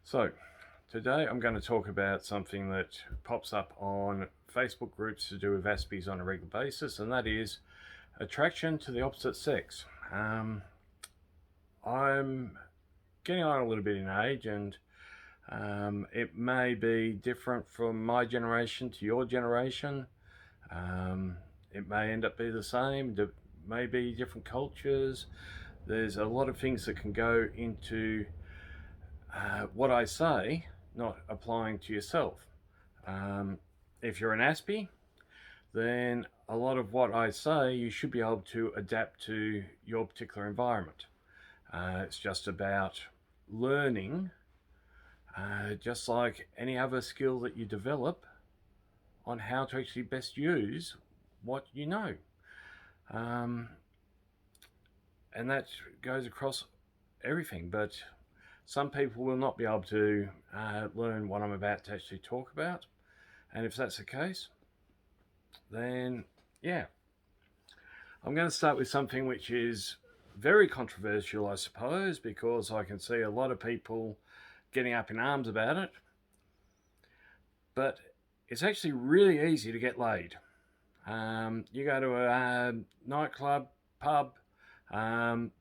So, today I'm going to talk about something that pops up on Facebook groups to do with Aspies on a regular basis, and that is attraction to the opposite sex. I'm getting on a little bit in age, and it may be different from my generation to your generation. Um, it may end up being the same, may be different cultures. There's a lot of things that can go into what I say not applying to yourself. Um, if you're an Aspie, then a lot of what I say you should be able to adapt to your particular environment. It's just about learning, just like any other skill that you develop, on how to actually best use what you know. Um, and that goes across everything, but some people will not be able to learn what I'm about to actually talk about. And if that's the case, then yeah, I'm going to start with something which is very controversial, I suppose, because I can see a lot of people getting up in arms about it. But it's actually really easy to get laid. You go to a nightclub, pub,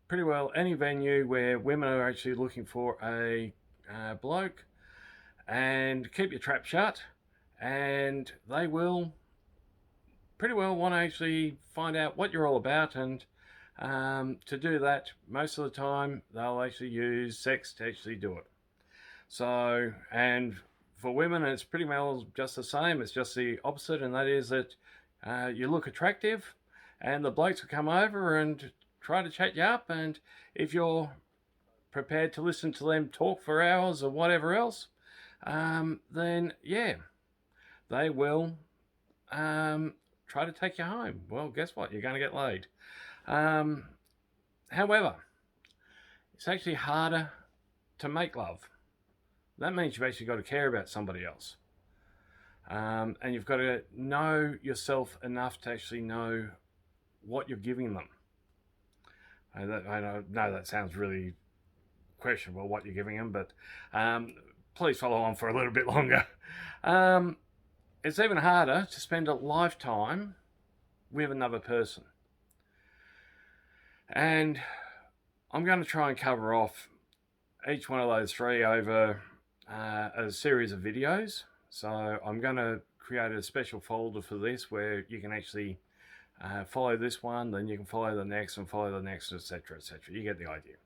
pretty well any venue where women are actually looking for a bloke, and keep your trap shut, and they will pretty well want to actually find out what you're all about. And to do that, most of the time they'll actually use sex to actually do it. So, and for women, it's pretty well just the same. It's just the opposite, and that is that you look attractive, and the blokes will come over and try to chat you up. And if you're prepared to listen to them talk for hours or whatever else, then yeah, they will try to take you home. Well, guess what? You're going to get laid. However, it's actually harder to make love. That means you've actually got to care about somebody else. And you've got to know yourself enough to actually know what you're giving them. I know that sounds really questionable, what you're giving them, but please follow on for a little bit longer. It's even harder to spend a lifetime with another person. And I'm going to try and cover off each one of those three over a series of videos. So I'm going to create a special folder for this where you can actually follow this one, then you can follow the next and follow the next, etc., etc. You get the idea.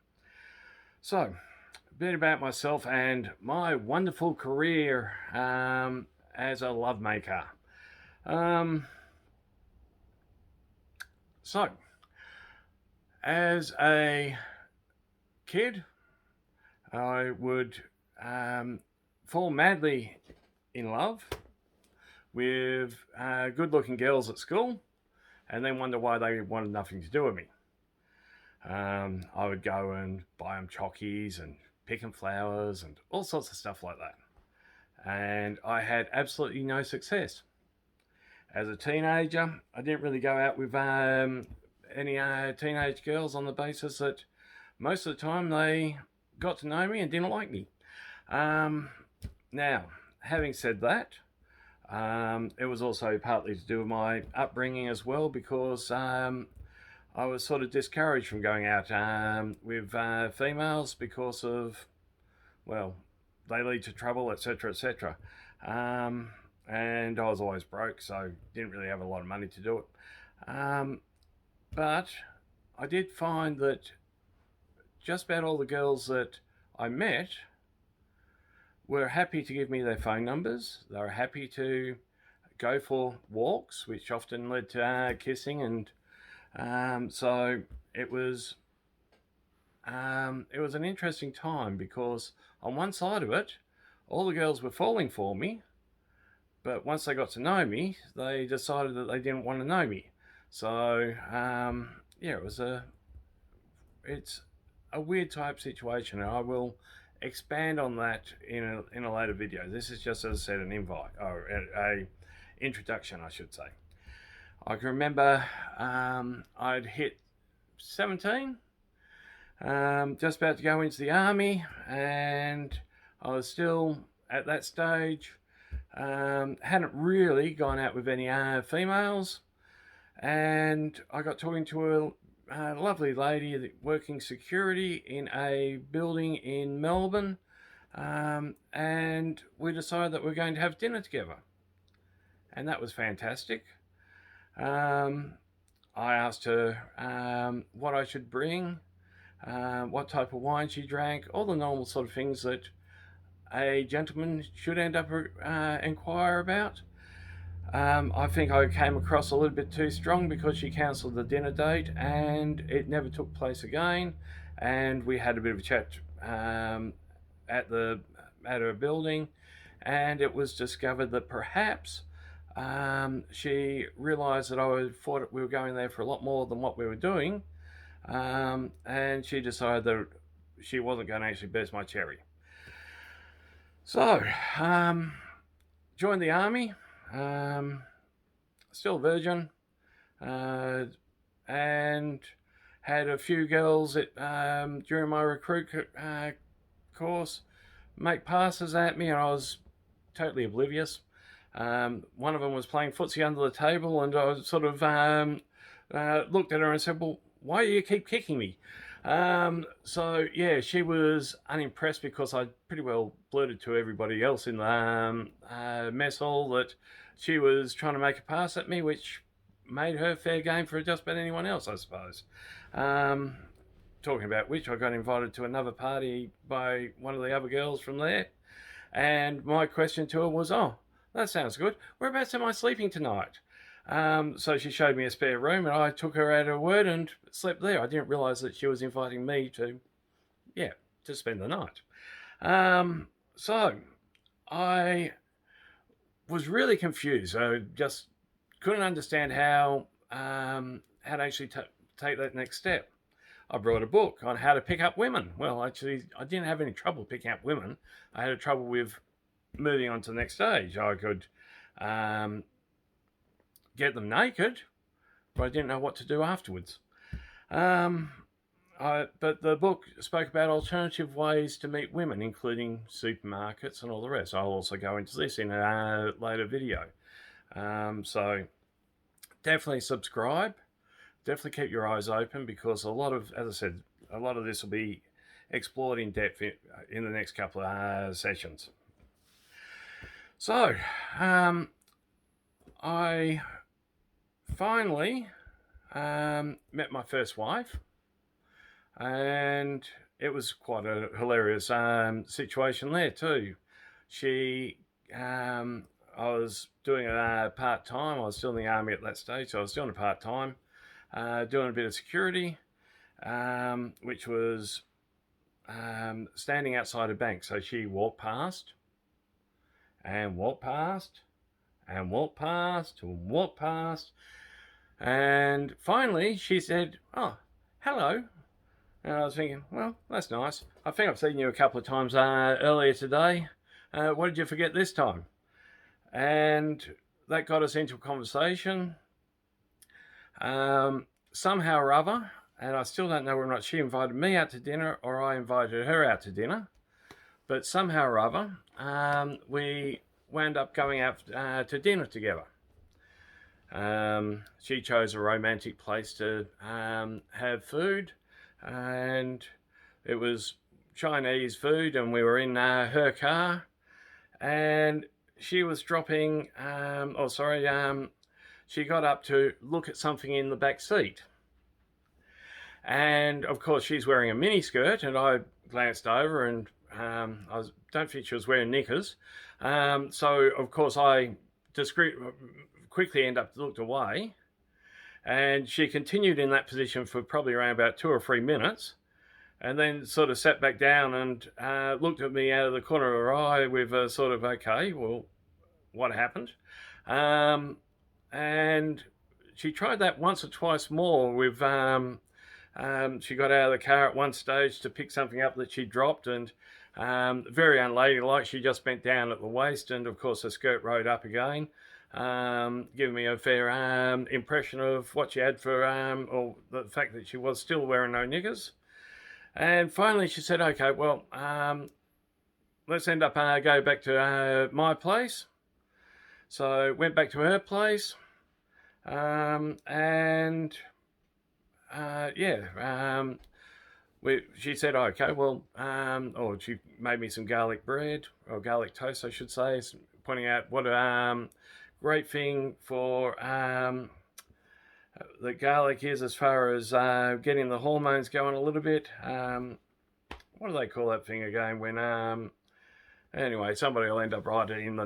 So, a bit about myself and my wonderful career as a lovemaker. So, as a kid, I would fall madly in love with good-looking girls at school, and then wonder why they wanted nothing to do with me. I would go and buy them chockies and pick them flowers and all sorts of stuff like that. And I had absolutely no success. As a teenager, I didn't really go out with any teenage girls on the basis that most of the time they got to know me and didn't like me. Now, having said that, it was also partly to do with my upbringing as well, because I was sort of discouraged from going out with females because of, well, they lead to trouble, etc., etc. And I was always broke, so didn't really have a lot of money to do it. But I did find that just about all the girls that I met were happy to give me their phone numbers. They were happy to go for walks, which often led to kissing, and so it was an interesting time, because on one side of it, all the girls were falling for me, but once they got to know me, they decided that they didn't want to know me. So yeah, it's a weird type situation, and I will expand on that in a later video. This is just, as I said, an invite, or a introduction, I should say. I can remember I'd hit 17, just about to go into the army, and I was still at that stage, hadn't really gone out with any females, and I got talking to a lovely lady working security in a building in Melbourne, and we decided that we're going to have dinner together, and that was fantastic. Um, I asked her what I should bring, what type of wine she drank, all the normal sort of things that a gentleman should end up inquire about. I think I came across a little bit too strong because she cancelled the dinner date and it never took place again. And we had a bit of a chat at her building, and it was discovered that perhaps she realised that I thought we were going there for a lot more than what we were doing, and she decided that she wasn't going to actually burst my cherry. So, joined the army, still virgin, and had a few girls that during my recruit course make passes at me, and I was totally oblivious. One of them was playing footsie under the table, and I sort of looked at her and said, "Well, why do you keep kicking me?" So yeah, she was unimpressed because I pretty well blurted to everybody else in the mess hall that she was trying to make a pass at me, which made her fair game for just about anyone else, I suppose. Talking about which, I got invited to another party by one of the other girls from there, and my question to her was, "Oh, that sounds good. Whereabouts am I sleeping tonight?" So she showed me a spare room, and I took her at her word and slept there. I didn't realise that she was inviting me to spend the night. So I was really confused. I just couldn't understand how to actually take that next step. I brought a book on how to pick up women. Well, actually, I didn't have any trouble picking up women. I had trouble with moving on to the next stage. I could get them naked, but I didn't know what to do afterwards. But the book spoke about alternative ways to meet women, including supermarkets and all the rest. I'll also go into this in a later video. So definitely subscribe. Definitely keep your eyes open, because a lot of, as I said, a lot of this will be explored in depth in the next couple of sessions. So, I finally met my first wife, and it was quite a hilarious situation there too. I was doing a part-time. I was still in the army at that stage, so I was doing a part-time, doing a bit of security, which was standing outside a bank. So she walked past and walked past and walked past and walked past, and finally she said, "Oh, hello." And I was thinking, well, that's nice. I think I've seen you a couple of times earlier today. What did you forget this time? And that got us into a conversation. Somehow or other, and I still don't know whether or not she invited me out to dinner or I invited her out to dinner, but somehow or other, we wound up going out to dinner together. She chose a romantic place to have food, and it was Chinese food, and we were in her car, and she was dropping, she got up to look at something in the back seat. And of course she's wearing a mini skirt, and I glanced over, and don't think she was wearing knickers. So of course I quickly looked away, and she continued in that position for probably around about 2 or 3 minutes, and then sort of sat back down and looked at me out of the corner of her eye with a sort of, okay, well, what happened? And she tried that once or twice more with, she got out of the car at one stage to pick something up that she dropped, and very unladylike, she just bent down at the waist, and of course the skirt rode up again, giving me a fair impression of what she had for, or the fact that she was still wearing no knickers. And finally she said, okay, well, let's end up go back to my place. So went back to her place, and she said, okay, well, or she made me some garlic bread, or garlic toast, I should say, pointing out what a great thing for the garlic is as far as getting the hormones going a little bit. What do they call that thing again? When anyway, somebody will end up writing in the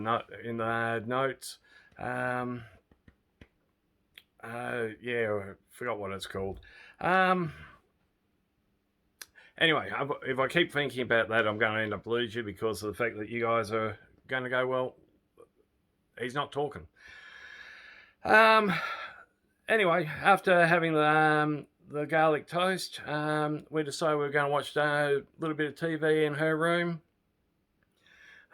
notes. Yeah, I forgot what it's called. Anyway, if I keep thinking about that, I'm going to end up losing you because of the fact that you guys are going to go, well, he's not talking. Anyway, after having the garlic toast, we decided we were going to watch a little bit of TV in her room.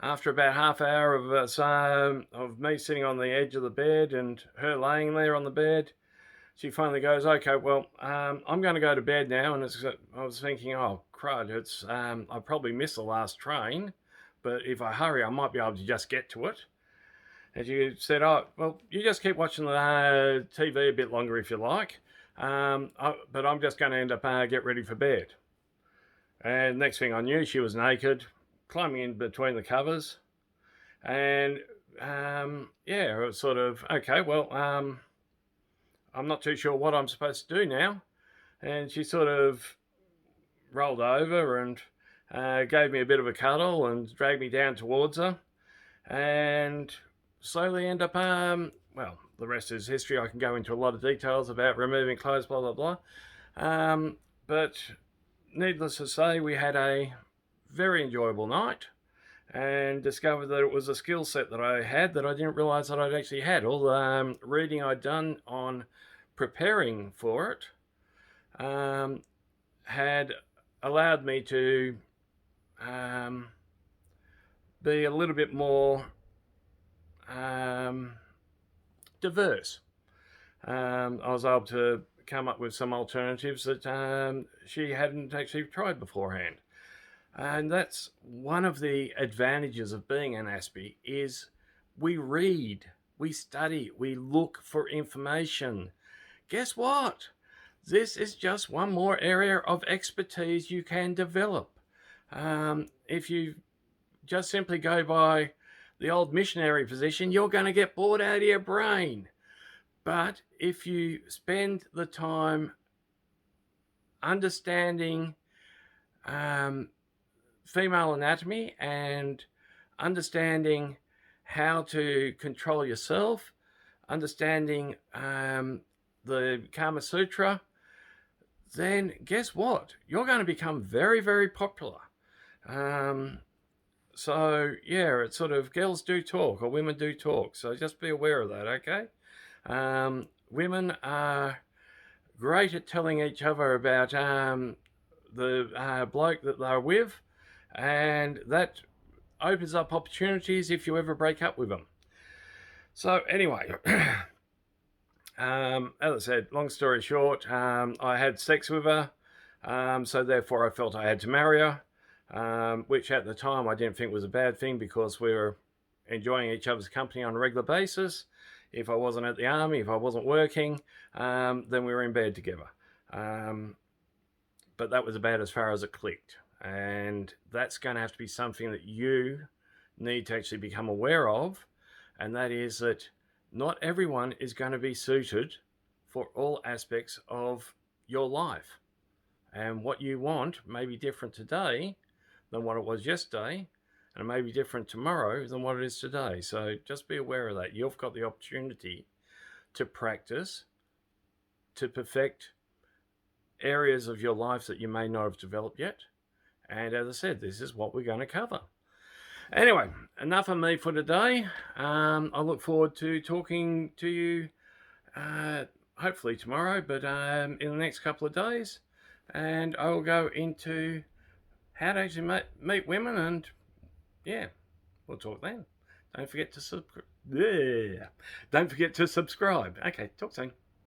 After about half hour of us, of me sitting on the edge of the bed and her laying there on the bed, she finally goes, okay, well, I'm going to go to bed now. And I was thinking, oh, crud, I probably missed the last train, but if I hurry, I might be able to just get to it. And she said, oh, well, you just keep watching the TV a bit longer if you like, but I'm just going to end up get ready for bed. And next thing I knew, she was naked, climbing in between the covers. And it was sort of, okay, well, I'm not too sure what I'm supposed to do now. And she sort of rolled over and gave me a bit of a cuddle and dragged me down towards her. And slowly end up, well, the rest is history. I can go into a lot of details about removing clothes, blah, blah, blah. But needless to say, we had a very enjoyable night and discovered that it was a skill set that I had that I didn't realise that I'd actually had. All the reading I'd done on preparing for it had allowed me to be a little bit more diverse. I was able to come up with some alternatives that she hadn't actually tried beforehand. And that's one of the advantages of being an Aspie is we read, we study, we look for information. Guess what? This is just one more area of expertise you can develop. If you just simply go by the old missionary position, you're going to get bored out of your brain. But if you spend the time understanding female anatomy and understanding how to control yourself, understanding the Kama Sutra, then guess what? You're going to become very, very popular. So, yeah, it's sort of girls do talk or women do talk. So just be aware of that, okay? Women are great at telling each other about the bloke that they're with, and that opens up opportunities if you ever break up with them. So anyway, as I said, long story short, I had sex with her, so therefore I felt I had to marry her, which at the time I didn't think was a bad thing because we were enjoying each other's company on a regular basis. If I wasn't at the army, if I wasn't working, then we were in bed together. But that was about as far as it clicked. And that's going to have to be something that you need to actually become aware of. And that is that not everyone is going to be suited for all aspects of your life. And what you want may be different today than what it was yesterday, and it may be different tomorrow than what it is today. So just be aware of that. You've got the opportunity to practice, to perfect areas of your life that you may not have developed yet. And as I said, this is what we're going to cover. Anyway, enough of me for today. I look forward to talking to you hopefully tomorrow, but in the next couple of days. And I will go into how to actually meet women, and yeah, we'll talk then. Don't forget to subscribe. Okay, talk soon.